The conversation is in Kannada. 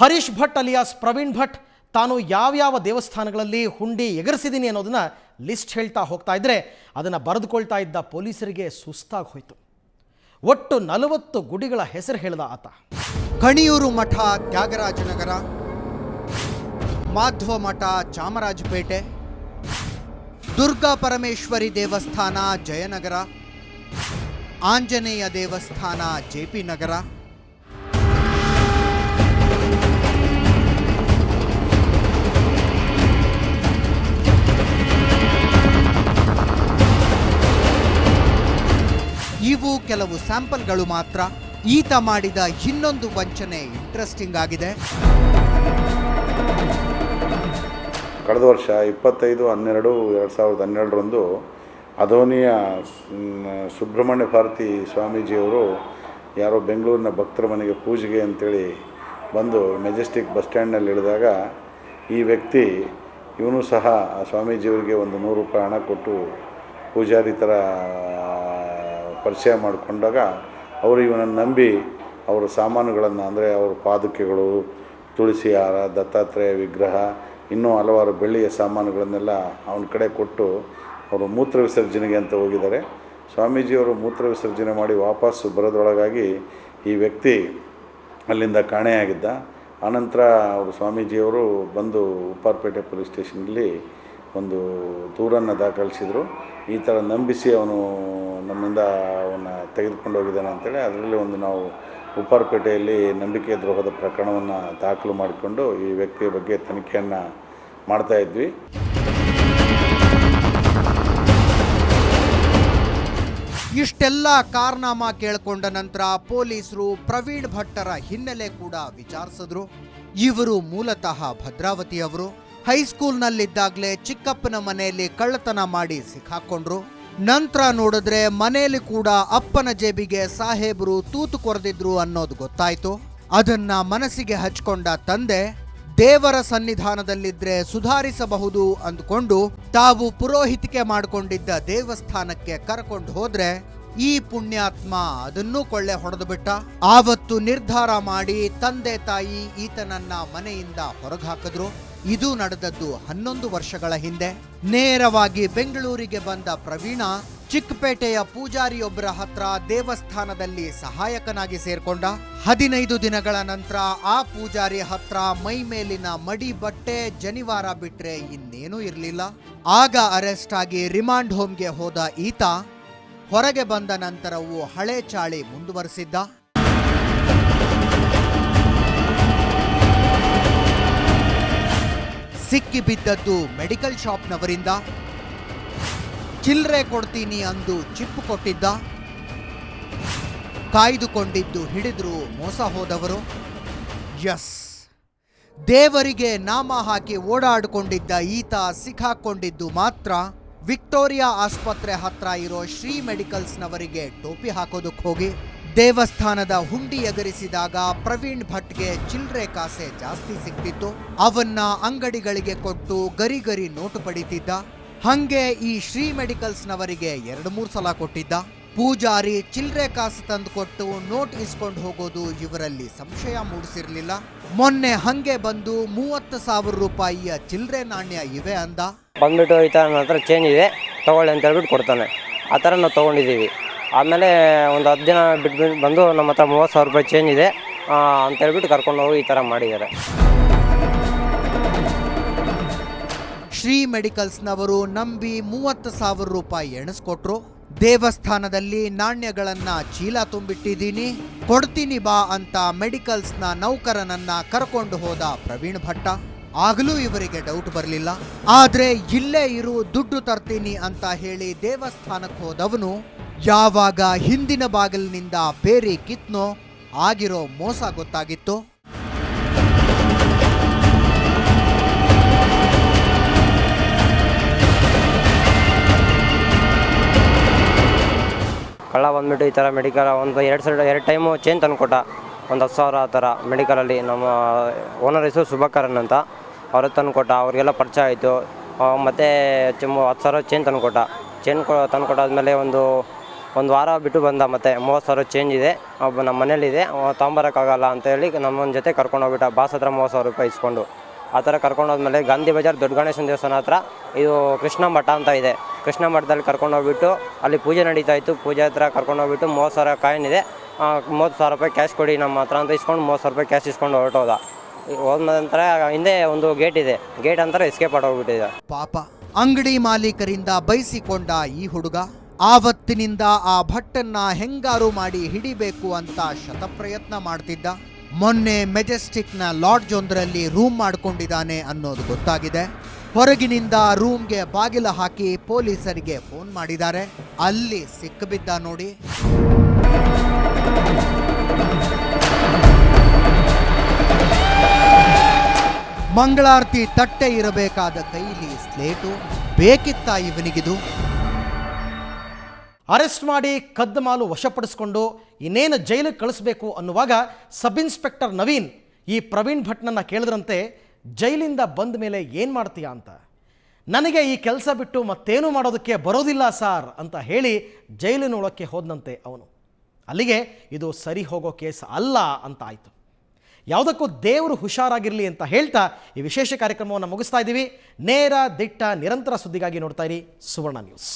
ಹರೀಶ್ ಭಟ್ ಅಲಿಯಾಸ್ ಪ್ರವೀಣ್ ಭಟ್ ತಾನು ಯಾವ್ಯಾವ ದೇವಸ್ಥಾನಗಳಲ್ಲಿ ಹುಂಡಿ ಎಗರಿಸಿದ್ದೀನಿ ಅನ್ನೋದನ್ನು ಲಿಸ್ಟ್ ಹೇಳ್ತಾ ಹೋಗ್ತಾ ಇದ್ದರೆ ಅದನ್ನು ಬರೆದುಕೊಳ್ತಾ ಇದ್ದ ಪೊಲೀಸರಿಗೆ ಸುಸ್ತಾಗಿ ಹೋಯಿತು. ಒಟ್ಟು 40 ಗುಡಿಗಳ ಹೆಸರು ಹೇಳಿದ ಆತ. ಕಣಿಯೂರು ಮಠ ತ್ಯಾಗರಾಜನಗರ, ಮಾಧ್ವ ಮಠ ಚಾಮರಾಜಪೇಟೆ, ದುರ್ಗಾ ಪರಮೇಶ್ವರಿ ದೇವಸ್ಥಾನ ಜಯನಗರ, ಆಂಜನೇಯ ದೇವಸ್ಥಾನ ಜೆಪಿ ನಗರ, ಇವು ಕೆಲವು ಸ್ಯಾಂಪಲ್ಗಳು ಮಾತ್ರ. ಈತ ಮಾಡಿದ ಇನ್ನೊಂದು ವಂಚನೆ ಇಂಟ್ರೆಸ್ಟಿಂಗ್ ಆಗಿದೆ. ಕಳೆದ ವರ್ಷ 25/12/2012 ಅದೋನಿಯ ಸುಬ್ರಹ್ಮಣ್ಯ ಭಾರತಿ ಸ್ವಾಮೀಜಿಯವರು ಯಾರೋ ಬೆಂಗಳೂರಿನ ಭಕ್ತರ ಮನೆಗೆ ಪೂಜೆಗೆ ಅಂತೇಳಿ ಬಂದು ಮೆಜೆಸ್ಟಿಕ್ ಬಸ್ ಸ್ಟ್ಯಾಂಡ್ನಲ್ಲಿ ಇಳಿದಾಗ ಈ ವ್ಯಕ್ತಿ ಇವನು ಸಹ ಆ ಸ್ವಾಮೀಜಿಯವರಿಗೆ ಒಂದು 100 ರೂಪಾಯಿ ಹಣ ಕೊಟ್ಟು ಪೂಜಾರಿ ಥರ ಪರಿಚಯ ಮಾಡಿಕೊಂಡಾಗ ಅವರು ಇವನನ್ನು ನಂಬಿ ಅವರ ಸಾಮಾನುಗಳನ್ನು ಅಂದರೆ ಅವರ ಪಾದುಕೆಗಳು, ತುಳಸಿ ಹಾರ, ದತ್ತಾತ್ರೇಯ ವಿಗ್ರಹ, ಇನ್ನೂ ಹಲವಾರು ಬೆಳ್ಳಿಯ ಸಾಮಾನುಗಳನ್ನೆಲ್ಲ ಅವನ ಕಡೆ ಕೊಟ್ಟು ಅವರು ಮೂತ್ರ ವಿಸರ್ಜನೆಗೆ ಅಂತ ಹೋಗಿದ್ದಾರೆ. ಸ್ವಾಮೀಜಿಯವರು ಮೂತ್ರ ವಿಸರ್ಜನೆ ಮಾಡಿ ವಾಪಸ್ಸು ಬರೋದ್ರೊಳಗಾಗಿ ಈ ವ್ಯಕ್ತಿ ಅಲ್ಲಿಂದ ಕಾಣೆಯಾಗಿದ್ದ. ಆನಂತರ ಅವರು ಸ್ವಾಮೀಜಿಯವರು ಬಂದು ಉಪ್ಪಾರಪೇಟೆ ಪೊಲೀಸ್ ಸ್ಟೇಷನಲ್ಲಿ ಒಂದು ದೂರನ್ನು ದಾಖಲಿಸಿದರು. ಈ ಥರ ನಂಬಿಸಿ ಅವನು ನಮ್ಮಿಂದ ಅವನ್ನ ತೆಗೆದುಕೊಂಡು ಹೋಗಿದ್ದಾನೆ ಅಂತೇಳಿ ಅದರಲ್ಲಿ ಒಂದು ನಾವು ಉಪ್ಪಾರಪೇಟೆಯಲ್ಲಿ ನಂಬಿಕೆ ದ್ರೋಹದ ಪ್ರಕರಣವನ್ನು ದಾಖಲು ಮಾಡಿಕೊಂಡು ಈ ವ್ಯಕ್ತಿಯ ಬಗ್ಗೆ ತನಿಖೆಯನ್ನು ಮಾಡ್ತಾಯಿದ್ವಿ. ಇಷ್ಟೆಲ್ಲ ಕಾರಣಾಮ ಕೇಳಿಕೊಂಡ ನಂತರ ಪೊಲೀಸರು ಪ್ರವೀಣ್ ಭಟ್ಟರ ಹಿನ್ನೆಲೆ ಕೂಡ ವಿಚಾರಿಸಿದ್ರು. ಇವರು ಮೂಲತಃ ಭದ್ರಾವತಿಯವರು. ಹೈಸ್ಕೂಲ್ನಲ್ಲಿದ್ದಾಗಲೇ ಚಿಕ್ಕಪ್ಪನ ಮನೆಯಲ್ಲಿ ಕಳ್ಳತನ ಮಾಡಿ ಸಿಕ್ಕಾಕೊಂಡ್ರು. ನಂತರ ನೋಡಿದ್ರೆ ಮನೆಯಲ್ಲಿ ಕೂಡ ಅಪ್ಪನ ಜೇಬಿಗೆ ಸಾಹೇಬರು ತೂತು ಕೊರೆದಿದ್ರು ಅನ್ನೋದು ಗೊತ್ತಾಯ್ತು. ಅದನ್ನ ಮನಸ್ಸಿಗೆ ಹಚ್ಕೊಂಡ ತಂದೆ ದೇವರ ಸನ್ನಿಧಾನದಲ್ಲಿದ್ರೆ ಸುಧಾರಿಸಬಹುದು ಅಂದ್ಕೊಂಡು ತಾವು ಪುರೋಹಿತಿಕೆ ಮಾಡಿಕೊಂಡಿದ್ದ ದೇವಸ್ಥಾನಕ್ಕೆ ಕರ್ಕೊಂಡು ಹೋದ್ರೆ ಈ ಪುಣ್ಯಾತ್ಮ ಅದನ್ನೂ ಕೊಳ್ಳೆ ಹೊಡೆದು ಬಿಟ್ಟ. ಆವತ್ತು ನಿರ್ಧಾರ ಮಾಡಿ ತಂದೆ ತಾಯಿ ಈತನನ್ನ ಮನೆಯಿಂದ ಹೊರಗಾಕಿದ್ರು. ಇದು ನಡೆದದ್ದು 11 ವರ್ಷಗಳ ಹಿಂದೆ. ನೇರವಾಗಿ ಬೆಂಗಳೂರಿಗೆ ಬಂದ ಪ್ರವೀಣ ಚಿಕ್ಕಪೇಟೆಯ ಪೂಜಾರಿಯೊಬ್ಬರ ಹತ್ರ ದೇವಸ್ಥಾನದಲ್ಲಿ ಸಹಾಯಕನಾಗಿ ಸೇರ್ಕೊಂಡ. 15 ದಿನಗಳ ನಂತರ ಆ ಪೂಜಾರಿ ಹತ್ರ ಮೈ ಮೇಲಿನ ಮಡಿ ಬಟ್ಟೆ ಜನಿವಾರ ಬಿಟ್ರೆ ಇನ್ನೇನೂ ಇರಲಿಲ್ಲ. ಆಗ ಅರೆಸ್ಟ್ ಆಗಿ ರಿಮಾಂಡ್ ಹೋಮ್ಗೆ ಹೋದ ಈತ ಹೊರಗೆ ಬಂದ ನಂತರವೂ ಹಳೆ ಚಾಳಿ ಮುಂದುವರೆಸಿದ್ದ. ಸಿಕ್ಕಿ ಬಿದ್ದದ್ದು ಮೆಡಿಕಲ್ ಶಾಪ್ನವರಿಂದ. ಚಿಲ್ಲರೆ ಕೊಡ್ತೀನಿ ಅಂದು ಚಿಪ್ಪು ಕೊಟ್ಟಿದ್ದ. ಕಾಯ್ದುಕೊಂಡಿದ್ದು ಹಿಡಿದ್ರು ಮೋಸ ಹೋದವರು. ಯಸ್, ದೇವರಿಗೆ ನಾಮ ಹಾಕಿ ಓಡಾಡಿಕೊಂಡಿದ್ದ ಈತ ಸಿಕ್ಕಾಕೊಂಡಿದ್ದು ಮಾತ್ರ ವಿಕ್ಟೋರಿಯಾ ಆಸ್ಪತ್ರೆ ಹತ್ರ ಇರೋ ಶ್ರೀ ಮೆಡಿಕಲ್ಸ್ನವರಿಗೆ ಟೋಪಿ ಹಾಕೋದಕ್ಕೆ ಹೋಗಿ. ದೇವಸ್ಥಾನದ ಹುಂಡಿ ಎಗರಿಸಿದಾಗ ಪ್ರವೀಣ್ ಭಟ್ಗೆ ಚಿಲ್ಲರೆ ಕಾಸೆ ಜಾಸ್ತಿ ಸಿಕ್ತಿತ್ತು. ಅವನ್ನ ಅಂಗಡಿಗಳಿಗೆ ಕೊಟ್ಟು ಗರಿ ಗರಿ ನೋಟು ಪಡಿತಿದ್ದ. ಹಂಗೆ ಈ ಶ್ರೀ ಮೆಡಿಕಲ್ಸ್ನವರಿಗೆ 2-3 ಸಲ ಕೊಟ್ಟಿದ್ದ. ಪೂಜಾರಿ ಚಿಲ್ಲರೆ ಕಾಸು ತಂದು ಕೊಟ್ಟು ನೋಟ್ ಇಸ್ಕೊಂಡು ಹೋಗೋದು ಇವರಲ್ಲಿ ಸಂಶಯ ಮೂಡಿಸಿರ್ಲಿಲ್ಲ. ಮೊನ್ನೆ ಹಂಗೆ ಬಂದು 30,000 ರೂಪಾಯಿಯ ಚಿಲ್ಲರೆ ನಾಣ್ಯ ಇವೆ ಅಂದ. ಬಂದ್ಬಿಟ್ಟು ಈ ಥರ ನನ್ನ ಹತ್ರ ಚೇಂಜ್ ಇದೆ ತೊಗೊಳ್ಳಿ ಅಂತ ಹೇಳ್ಬಿಟ್ಟು ಕೊಡ್ತಾನೆ. ಆ ಥರ ನಾವು ತೊಗೊಂಡಿದ್ದೀವಿ. ಆಮೇಲೆ ಒಂದು 10 ದಿನ ಬಿಟ್ಟು ಬಂದು ನಮ್ಮ ಹತ್ರ 30,000 ರೂಪಾಯಿ ಚೇಂಜ್ ಇದೆ ಅಂತ ಹೇಳ್ಬಿಟ್ಟು ಕರ್ಕೊಂಡು ಹೋಗಿ ಈ ಥರ ಮಾಡಿದ್ದಾರೆ. ಶ್ರೀ ಮೆಡಿಕಲ್ಸ್ನವರು ನಂಬಿ 30,000 ರೂಪಾಯಿ ಎಣಿಸ್ಕೊಟ್ರು. ದೇವಸ್ಥಾನದಲ್ಲಿ ನಾಣ್ಯಗಳನ್ನ ಚೀಲ ತುಂಬಿಟ್ಟಿದ್ದೀನಿ, ಕೊಡ್ತೀನಿ ಬಾ ಅಂತ ಮೆಡಿಕಲ್ಸ್ನ ನೌಕರನನ್ನ ಕರ್ಕೊಂಡು ಹೋದ ಪ್ರವೀಣ್ ಭಟ್ಟ. ಆಗಲೂ ಇವರಿಗೆ ಡೌಟ್ ಬರಲಿಲ್ಲ. ಆದ್ರೆ ಇಲ್ಲೇ ಇರು ದುಡ್ಡು ತರ್ತೀನಿ ಅಂತ ಹೇಳಿ ದೇವಸ್ಥಾನಕ್ಕೆ ಹೋದವನು ಯಾವಾಗ ಹಿಂದಿನ ಬಾಗಿಲಿನಿಂದ ಬೇರೆ ಕಿತ್ನೋ ಆಗಿರೋ ಮೋಸ ಗೊತ್ತಾಗಿತ್ತು. ಕಳ್ಳ ಬಂದ್ಬಿಟ್ಟು ಈ ಥರ ಮೆಡಿಕಲ್ ಒಂದು 2 ಟೈಮು ಚೇಂಜ್ ತಂದುಕೊಟ್ಟ. ಒಂದು 10,000 ಆ ಥರ ಮೆಡಿಕಲಲ್ಲಿ. ನಮ್ಮ ಓನರ್ ಹೆಸರು ಸುಭಕರನ್ ಅಂತ. ಅವ್ರ ತಂದುಕೊಟ್ಟ. ಅವ್ರಿಗೆಲ್ಲ ಪರಿಚಯ ಆಯಿತು. ಮತ್ತು 10,000 ಚೇಂಜ್ ತಂದುಕೊಟ್ಟ. ಚೇಂಜ್ ತಂದುಕೊಟ್ಟಾದ್ಮೇಲೆ ಒಂದು ಒಂದು ವಾರ ಬಿಟ್ಟು ಬಂದ ಮತ್ತೆ 30,000 ಚೇಂಜ್ ಇದೆ, ಒಬ್ಬ ನಮ್ಮ ಮನೇಲಿದೆ, ತೊಗೊಂಬರೋಕ್ಕಾಗಲ್ಲ ಅಂತೇಳಿ ನಮ್ಮನ ಜೊತೆ ಕರ್ಕೊಂಡೋಗ್ಬಿಟ್ಟ. ಬಾಸ್ ಹತ್ರ 30,000 ರೂಪಾಯಿ ಇಸ್ಕೊಂಡು ಆ ಥರ ಕರ್ಕೊಂಡೋದ್ಮೇಲೆ ಗಾಂಧಿ ಬಜಾರ್ ದೊಡ್ಡ ಗಣೇಶನ ದೇವಸ್ಥಾನ ಹತ್ರ ಇದು ಕೃಷ್ಣ ಮಠ ಅಂತ ಇದೆ, ಕೃಷ್ಣ ಮಠದಲ್ಲಿ ಕರ್ಕೊಂಡೋಗ್ಬಿಟ್ಟು ಅಲ್ಲಿ ಪೂಜೆ ನಡೀತಾ ಇತ್ತು. ಪೂಜೆ ಹತ್ರ ಕರ್ಕೊಂಡೋಗ್ಬಿಟ್ಟು 30,000 ಕಾಯಿನ್ ಇದೆ, 30,000 ರೂಪಾಯಿ ಕ್ಯಾಶ್ ಕೊಡಿ ನಮ್ಮ ಹತ್ರ ಅಂತ ಇಸ್ಕೊಂಡು 30,000 ರೂಪಾಯಿ ಕ್ಯಾಶ್ ಇಸ್ಕೊಂಡು ಹೊರಟೋದ. ಹೋದ ನಂತರ ಹಿಂದೆ ಒಂದು ಗೇಟ್ ಇದೆ, ಗೇಟ್ ಅಂತಾರೆ ಎಸ್ಕೇಪ್ ಆಗೋಗ್ಬಿಟ್ಟಿದೆ. ಪಾಪ ಅಂಗಡಿ ಮಾಲೀಕರಿಂದ ಬೈಸಿಕೊಂಡ ಈ ಹುಡುಗ ಆವತ್ತಿನಿಂದ ಆ ಭಟ್ಟನ್ನ ಹೆಂಗಾರು ಮಾಡಿ ಹಿಡಿಬೇಕು ಅಂತ ಶತಪ್ರಯತ್ನ ಮಾಡ್ತಿದ್ದ. ಮೊನ್ನೆ ಮೆಜೆಸ್ಟಿಕ್ನ ಲಾಡ್ಜ್ ಒಂದರಲ್ಲಿ ರೂಮ್ ಮಾಡ್ಕೊಂಡಿದ್ದಾನೆ ಅನ್ನೋದು ಗೊತ್ತಾಗಿದೆ. ಹೊರಗಿನಿಂದ ರೂಮ್ಗೆ ಬಾಗಿಲ ಹಾಕಿ ಪೊಲೀಸರಿಗೆ ಫೋನ್ ಮಾಡಿದ್ದಾರೆ. ಅಲ್ಲಿ ಸಿಕ್ಕಿಬಿದ್ದ ನೋಡಿ. ಮಂಗಳಾರತಿ ತಟ್ಟೆ ಇರಬೇಕಾದ ಕೈಲಿ ಸ್ಲೇಟು ಬೇಕಿತ್ತ ಇವನಿಗಿದು? ಅರೆಸ್ಟ್ ಮಾಡಿ ಕದ್ದ ಮಾಲು ವಶಪಡಿಸಿಕೊಂಡು ಇನ್ನೇನು ಜೈಲಿಗೆ ಕಳಿಸ್ಬೇಕು ಅನ್ನುವಾಗ ಸಬ್ ಇನ್ಸ್ಪೆಕ್ಟರ್ ನವೀನ್ ಈ ಪ್ರವೀಣ್ ಭಟ್ನನ್ನು ಕೇಳಿದ್ರಂತೆ, ಜೈಲಿಂದ ಬಂದ ಮೇಲೆ ಏನು ಮಾಡ್ತೀಯಾ ಅಂತ. ನನಗೆ ಈ ಕೆಲಸ ಬಿಟ್ಟು ಮತ್ತೇನು ಮಾಡೋದಕ್ಕೆ ಬರೋದಿಲ್ಲ ಸಾರ್ ಅಂತ ಹೇಳಿ ಜೈಲಿನೊಳಕ್ಕೆ ಹೋದಂತೆ ಅವನು. ಅಲ್ಲಿಗೆ ಇದು ಸರಿ ಹೋಗೋ ಕೇಸ್ ಅಲ್ಲ ಅಂತ ಆಯಿತು. ಯಾವುದಕ್ಕೂ ದೇವರು ಹುಷಾರಾಗಿರಲಿ ಅಂತ ಹೇಳ್ತಾ ಈ ವಿಶೇಷ ಕಾರ್ಯಕ್ರಮವನ್ನು ಮುಗಿಸ್ತಾ ಇದ್ದೀವಿ. ನೇರ ದಿಟ್ಟ ನಿರಂತರ ಸುದ್ದಿಗಾಗಿ ನೋಡ್ತಾ ಇರಿ ಸುವರ್ಣ ನ್ಯೂಸ್.